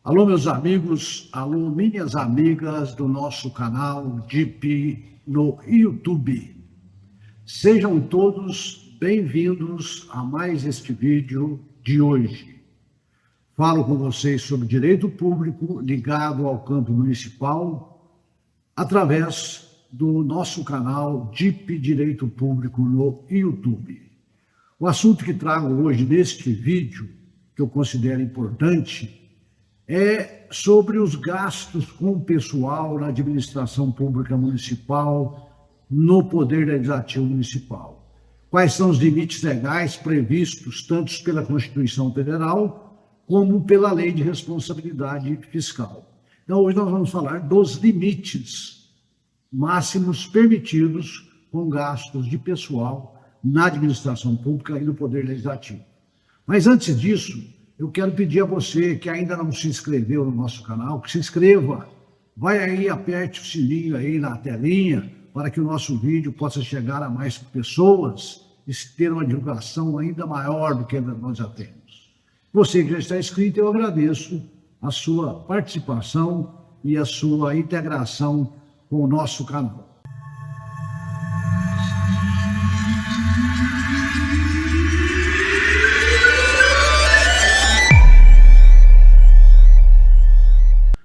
Alô, meus amigos, alô, minhas amigas do nosso canal DIP no YouTube. Sejam todos bem-vindos a mais este vídeo de hoje. Falo com vocês sobre direito público ligado ao campo municipal através do nosso canal DIP Direito Público no YouTube. O assunto que trago hoje neste vídeo, que eu considero importante, é sobre os gastos com o pessoal na administração pública municipal, no Poder Legislativo Municipal. Quais são os limites legais previstos tanto pela Constituição Federal como pela Lei de Responsabilidade Fiscal. Então, hoje nós vamos falar dos limites máximos permitidos com gastos de pessoal na administração pública e no Poder Legislativo. Mas antes disso, eu quero pedir a você que ainda não se inscreveu no nosso canal, que se inscreva. Vai aí, aperte o sininho aí na telinha, para que o nosso vídeo possa chegar a mais pessoas e ter uma divulgação ainda maior do que nós já temos. Você que já está inscrito, eu agradeço a sua participação e a sua integração com o nosso canal.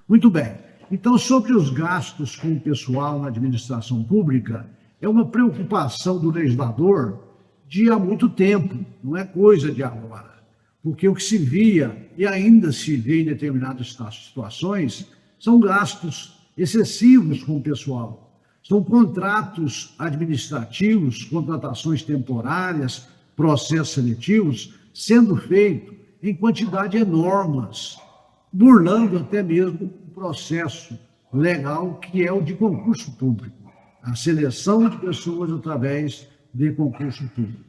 Muito bem. Então, sobre os gastos com o pessoal na administração pública, é uma preocupação do legislador de há muito tempo, não é coisa de agora. Porque o que se via, e ainda se vê em determinadas situações, são gastos excessivos com o pessoal. São contratos administrativos, contratações temporárias, processos seletivos, sendo feitos em quantidade enormes, burlando até mesmo o processo legal que é o de concurso público, a seleção de pessoas através de concurso público.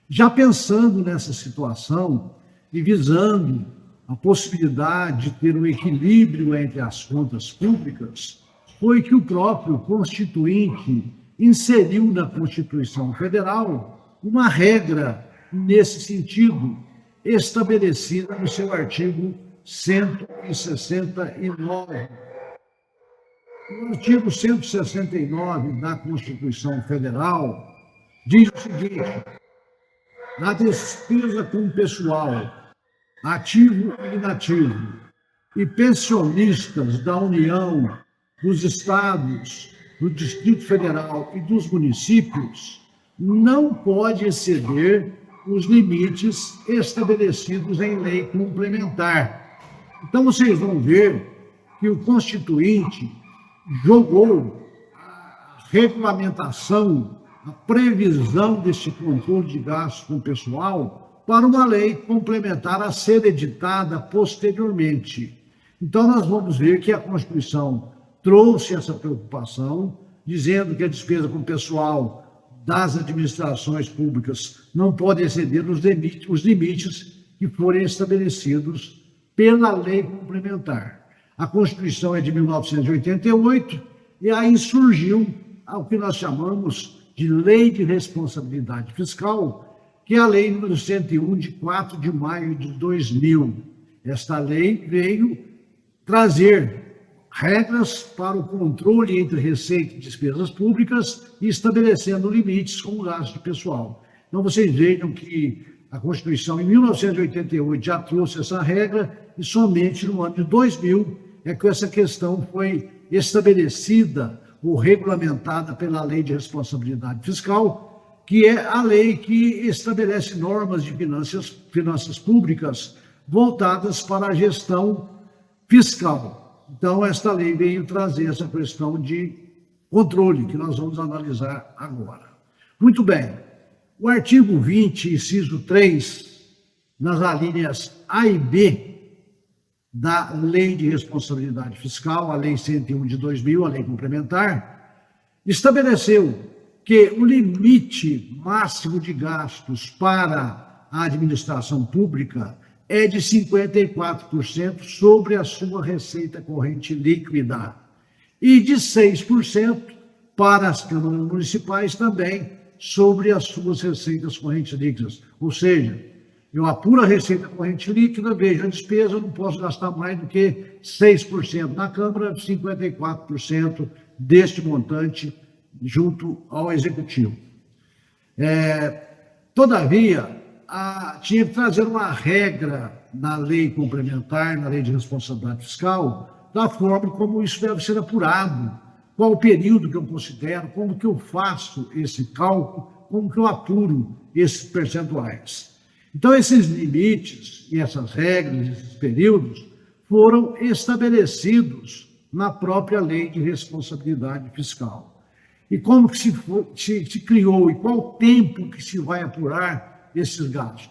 Já pensando nessa situação e visando a possibilidade de ter um equilíbrio entre as contas públicas, foi que o próprio Constituinte inseriu na Constituição Federal uma regra nesse sentido, estabelecida no seu artigo 169. O artigo 169 da Constituição Federal diz o seguinte: a despesa com pessoal ativo e inativo e pensionistas da União, dos estados, do Distrito Federal e dos municípios não pode exceder os limites estabelecidos em lei complementar. Então, vocês vão ver que o Constituinte jogou a regulamentação, a previsão desse controle de gastos com o pessoal para uma lei complementar a ser editada posteriormente. Então, nós vamos ver que a Constituição trouxe essa preocupação, dizendo que a despesa com o pessoal das administrações públicas não pode exceder os limites que forem estabelecidos pela lei complementar. A Constituição é de 1988 e aí surgiu o que nós chamamos de Lei de Responsabilidade Fiscal, que é a Lei número 101, de 4 de maio de 2000. Esta lei veio trazer regras para o controle entre receita e despesas públicas e estabelecendo limites com o gasto de pessoal. Então, vocês vejam que a Constituição, em 1988, já trouxe essa regra e somente no ano de 2000 é que essa questão foi estabelecida ou regulamentada pela Lei de Responsabilidade Fiscal, que é a lei que estabelece normas de finanças públicas voltadas para a gestão fiscal. Então, esta lei veio trazer essa questão de controle, que nós vamos analisar agora. Muito bem. O artigo 20, inciso 3, nas alíneas A e B da Lei de Responsabilidade Fiscal, a Lei 101 de 2000, a lei complementar, estabeleceu que o limite máximo de gastos para a administração pública é de 54% sobre a sua receita corrente líquida e de 6% para as câmaras municipais também sobre as suas receitas correntes líquidas. Ou seja, Eu apuro a receita corrente líquida, vejo a despesa, eu não posso gastar mais do que 6% na Câmara, 54% deste montante junto ao Executivo. Todavia, tinha que trazer uma regra na lei complementar, na lei de responsabilidade fiscal, da forma como isso deve ser apurado, qual o período que eu considero, como que eu faço esse cálculo, como que eu apuro esses percentuais. Então, esses limites e essas regras, esses períodos, foram estabelecidos na própria lei de responsabilidade fiscal. E como que se criou e qual o tempo que se vai apurar esses gastos?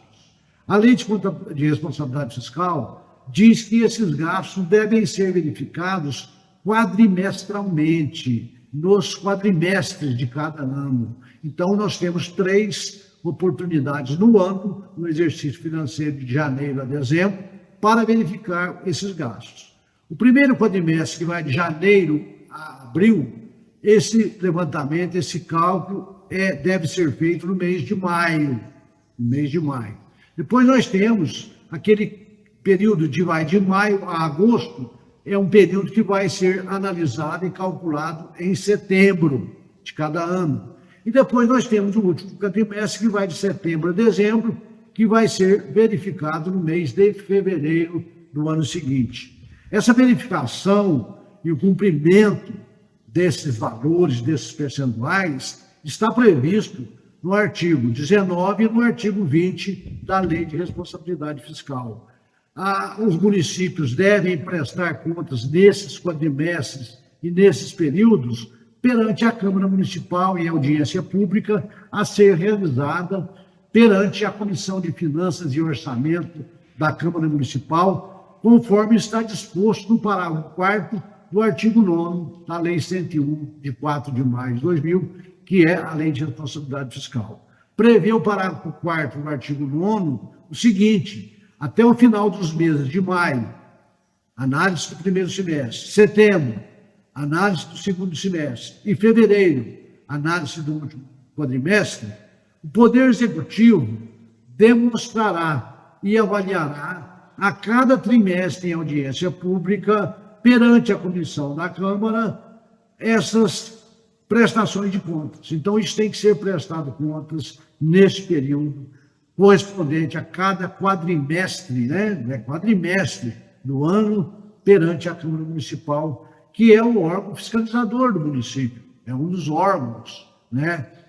A lei de responsabilidade fiscal diz que esses gastos devem ser verificados quadrimestralmente, nos quadrimestres de cada ano. Então, nós temos 3 oportunidades no ano, no exercício financeiro de janeiro a dezembro, para verificar esses gastos. O primeiro quadrimestre, que vai de janeiro a abril, esse levantamento, esse cálculo deve ser feito no mês de maio. Depois nós temos aquele período de maio a agosto, é um período que vai ser analisado e calculado em setembro de cada ano. E depois nós temos o último quadrimestre, que vai de setembro a dezembro, que vai ser verificado no mês de fevereiro do ano seguinte. Essa verificação e o cumprimento desses valores, desses percentuais, está previsto no artigo 19 e no artigo 20 da Lei de Responsabilidade Fiscal. Os municípios devem prestar contas nesses quadrimestres e nesses períodos perante a Câmara Municipal em audiência pública a ser realizada perante a Comissão de Finanças e Orçamento da Câmara Municipal, conforme está disposto no parágrafo 4º do artigo 9º da Lei 101, de 4 de maio de 2000, que é a Lei de Responsabilidade Fiscal. Prevê o parágrafo 4º do artigo 9º o seguinte: até o final dos meses de maio, análise do primeiro semestre, setembro, análise do segundo semestre, e fevereiro, análise do último quadrimestre, o Poder Executivo demonstrará e avaliará a cada trimestre em audiência pública perante a comissão da Câmara essas prestações de contas. Então, isso tem que ser prestado contas nesse período correspondente a cada quadrimestre, quadrimestre do ano perante a Câmara Municipal, que é o órgão fiscalizador do município, é um dos órgãos,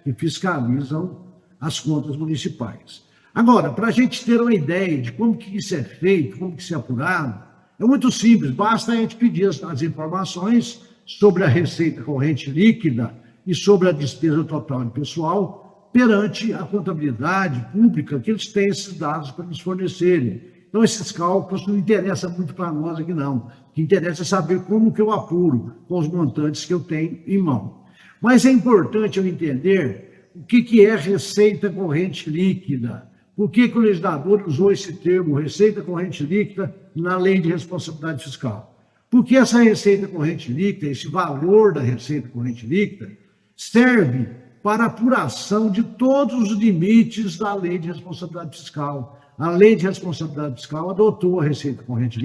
que fiscalizam as contas municipais. Agora, para a gente ter uma ideia de como que isso é feito, como que isso é apurado, é muito simples, basta a gente pedir as informações sobre a receita corrente líquida e sobre a despesa total de pessoal perante a contabilidade pública, que eles têm esses dados para nos fornecerem. Então, esses cálculos não interessam muito para nós aqui, não. O que interessa é saber como que eu apuro com os montantes que eu tenho em mão. Mas é importante eu entender o que é receita corrente líquida. Por que o legislador usou esse termo, receita corrente líquida, na Lei de Responsabilidade Fiscal? Porque essa receita corrente líquida, esse valor da receita corrente líquida, serve para a apuração de todos os limites da Lei de Responsabilidade Fiscal. A Lei de Responsabilidade Fiscal adotou a receita corrente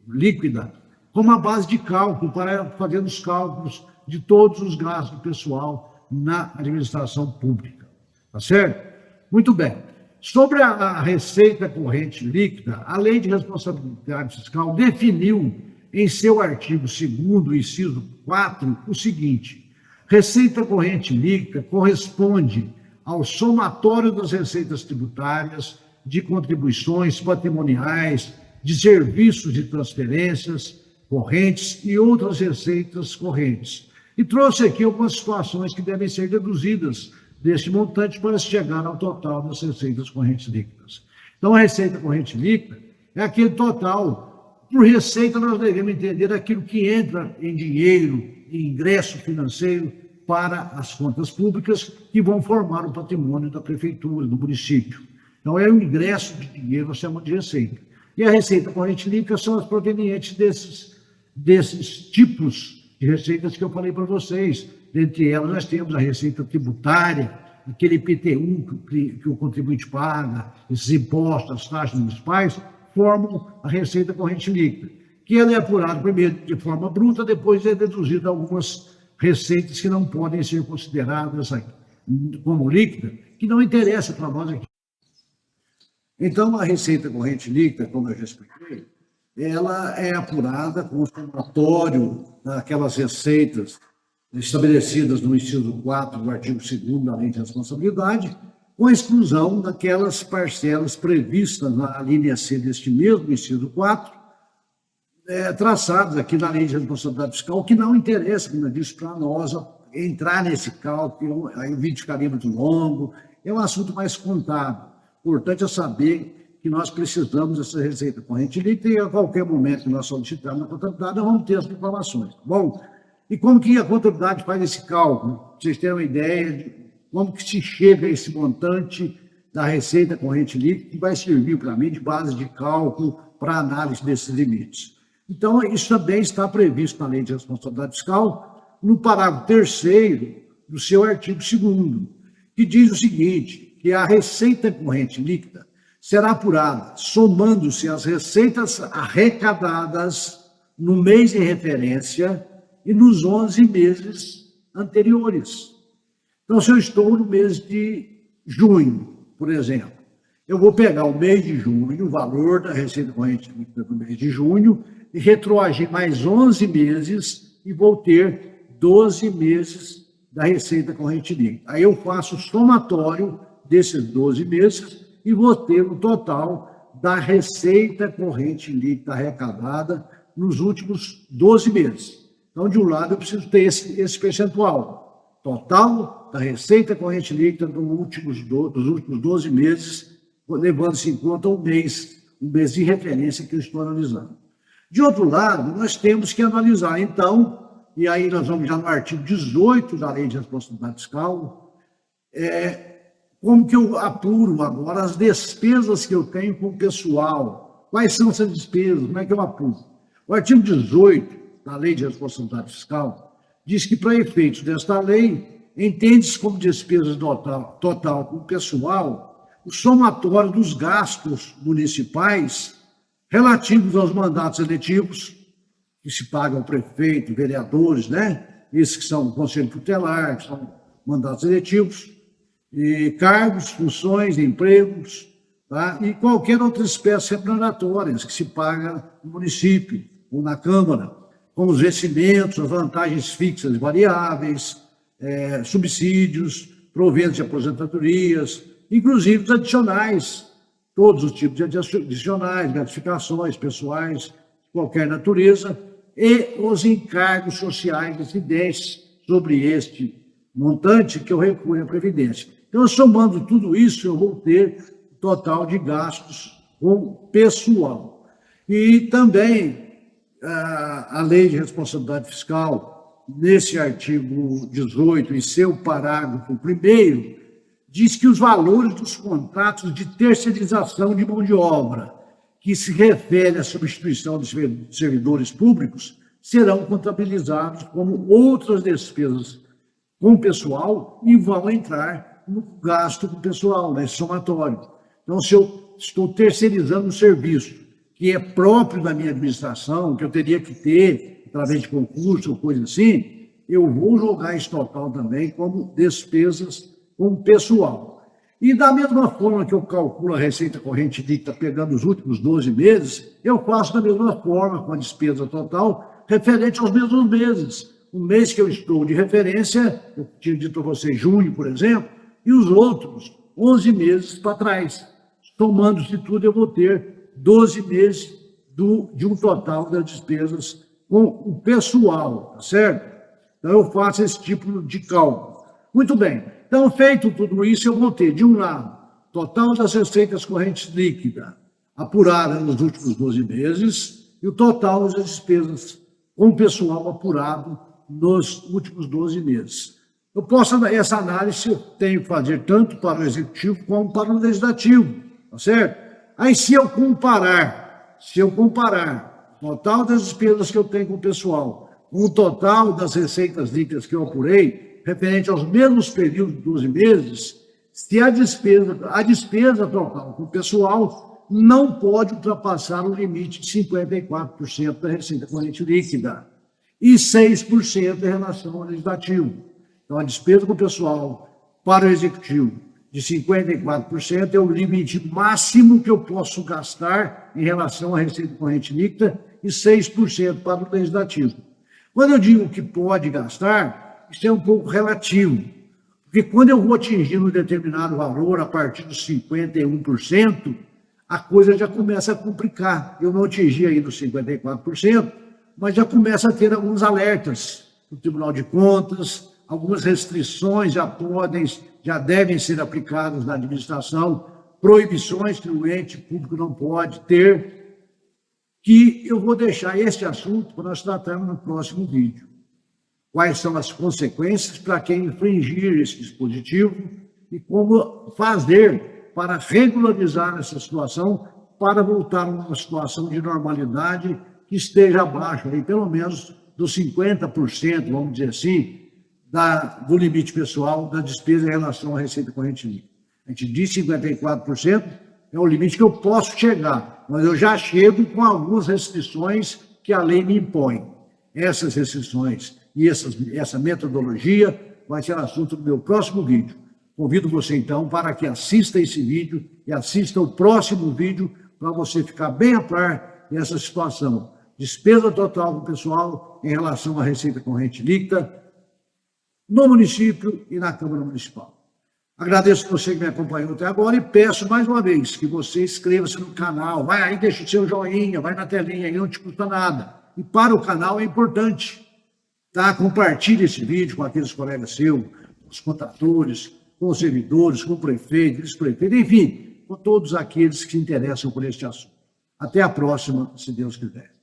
líquida como a base de cálculo para fazer os cálculos de todos os gastos do pessoal na administração pública. Tá certo? Muito bem. Sobre a receita corrente líquida, a Lei de Responsabilidade Fiscal definiu em seu artigo 2º, inciso 4, o seguinte: receita corrente líquida corresponde ao somatório das receitas tributárias, de contribuições patrimoniais, de serviços de transferências correntes e outras receitas correntes. E trouxe aqui algumas situações que devem ser deduzidas deste montante para chegar ao total das receitas correntes líquidas. Então, a receita corrente líquida é aquele total. Por receita, nós devemos entender aquilo que entra em dinheiro, em ingresso financeiro para as contas públicas que vão formar o patrimônio da prefeitura, do município. Então, é o ingresso de dinheiro, nós chamamos de receita. E a receita corrente líquida são as provenientes desses tipos de receitas que eu falei para vocês. Dentre elas, nós temos a receita tributária, aquele IPTU que o contribuinte paga, esses impostos, as taxas municipais, formam a receita corrente líquida, que ela é apurada primeiro de forma bruta, depois é deduzida algumas receitas que não podem ser consideradas como líquida, que não interessa para nós aqui. Então, a receita corrente líquida, como eu já expliquei, ela é apurada com o somatório daquelas receitas estabelecidas no inciso 4 do artigo 2º da Lei de Responsabilidade, com a exclusão daquelas parcelas previstas na linha C deste mesmo inciso 4, traçadas aqui na Lei de Responsabilidade Fiscal, que não interessa, como eu disse, para nós entrar nesse cálculo, aí o vídeo ficaria muito longo, é um assunto mais contábil. O importante é saber que nós precisamos dessa receita corrente líquida e a qualquer momento que nós solicitarmos na contabilidade, nós vamos ter as informações, tá bom? E como que a contabilidade faz esse cálculo? Para vocês terem uma ideia de como que se chega a esse montante da receita corrente líquida, que vai servir para mim de base de cálculo para análise desses limites. Então, isso também está previsto na Lei de Responsabilidade Fiscal, no parágrafo 3º do seu artigo 2º, que diz o seguinte, que a receita corrente líquida será apurada somando-se as receitas arrecadadas no mês de referência e nos 11 meses anteriores. Então, se eu estou no mês de junho, por exemplo, eu vou pegar o mês de junho, o valor da receita corrente líquida do mês de junho, e retroagir mais 11 meses e vou ter 12 meses da receita corrente líquida. Aí eu faço o somatório desses 12 meses e vou ter o total da receita corrente líquida arrecadada nos últimos 12 meses. Então, de um lado, eu preciso ter esse percentual total da receita corrente líquida dos últimos 12 meses, levando-se em conta o mês de referência que eu estou analisando. De outro lado, nós temos que analisar, então, e aí nós vamos já no artigo 18 da Lei de Responsabilidade Fiscal, como que eu apuro agora as despesas que eu tenho com o pessoal. Quais são essas despesas? Como é que eu apuro? O artigo 18 da Lei de Responsabilidade Fiscal diz que, para efeitos desta lei, entende-se como despesas total com o pessoal o somatório dos gastos municipais relativos aos mandatos eletivos, que se pagam ao prefeito, vereadores, né? Esses que são o Conselho Tutelar, que são mandatos eletivos, e cargos, funções, empregos, tá? E qualquer outra espécie remuneratória que se paga no município ou na Câmara, como os vencimentos, as vantagens fixas e variáveis, subsídios, proventos de aposentadorias, inclusive os adicionais, todos os tipos de adicionais, gratificações pessoais, de qualquer natureza, e os encargos sociais incidentes sobre este montante que eu recolho à Previdência. Então, somando tudo isso, eu vou ter total de gastos com pessoal. E também a Lei de Responsabilidade Fiscal, nesse artigo 18, em seu parágrafo 1º, diz que os valores dos contratos de terceirização de mão de obra, que se refere à substituição de servidores públicos, serão contabilizados como outras despesas com pessoal e vão entrar no gasto com pessoal, nesse somatório. Então, se eu estou terceirizando um serviço que é próprio da minha administração, que eu teria que ter através de concurso ou coisa assim, eu vou jogar esse total também como despesas com pessoal. E da mesma forma que eu calculo a receita corrente líquida pegando os últimos 12 meses, eu faço da mesma forma com a despesa total referente aos mesmos meses. O mês que eu estou de referência, eu tinha dito a vocês junho, por exemplo, e os outros 11 meses para trás. Somando-se tudo, eu vou ter 12 meses de um total das despesas com o pessoal, tá certo? Então, eu faço esse tipo de cálculo. Muito bem. Então, feito tudo isso, eu vou ter, de um lado, total das receitas correntes líquidas apuradas nos últimos 12 meses e o total das despesas com o pessoal apurado nos últimos 12 meses. Eu posso, essa análise eu tenho que fazer tanto para o Executivo como para o Legislativo, tá certo? Aí, se eu comparar o total das despesas que eu tenho com o pessoal com o total das receitas líquidas que eu apurei, referente aos mesmos períodos de 12 meses, se a despesa total com o pessoal não pode ultrapassar o limite de 54% da receita corrente líquida e 6% em relação ao legislativo. Então, a despesa com o pessoal para o executivo de 54% é o limite máximo que eu posso gastar em relação à receita corrente líquida e 6% para o legislativo. Quando eu digo que pode gastar, isso é um pouco relativo, porque quando eu vou atingir um determinado valor a partir dos 51%, a coisa já começa a complicar. Eu não atingi ainda os 54%, mas já começa a ter alguns alertas do Tribunal de Contas, algumas restrições já devem ser aplicadas na administração, proibições que o ente público não pode ter, que eu vou deixar este assunto para nós tratarmos no próximo vídeo. Quais são as consequências para quem infringir esse dispositivo e como fazer para regularizar essa situação, para voltar a uma situação de normalidade que esteja abaixo, aí, pelo menos, dos 50%, vamos dizer assim, do limite pessoal da despesa em relação à receita corrente líquida. A gente diz 54%, é o limite que eu posso chegar, mas eu já chego com algumas restrições que a lei me impõe. Essas restrições e essa metodologia vai ser assunto do meu próximo vídeo. Convido você, então, para que assista esse vídeo e assista o próximo vídeo para você ficar bem a par dessa situação. Despesa total do pessoal em relação à receita corrente líquida no município e na Câmara Municipal. Agradeço você que me acompanhou até agora e peço mais uma vez que você inscreva-se no canal, vai aí, deixa o seu joinha, vai na telinha aí, não te custa nada. E para o canal é importante, tá? Compartilhe esse vídeo com aqueles colegas seus, com os contadores, com os servidores, com o prefeito, vice-prefeito, enfim, com todos aqueles que se interessam por este assunto. Até a próxima, se Deus quiser.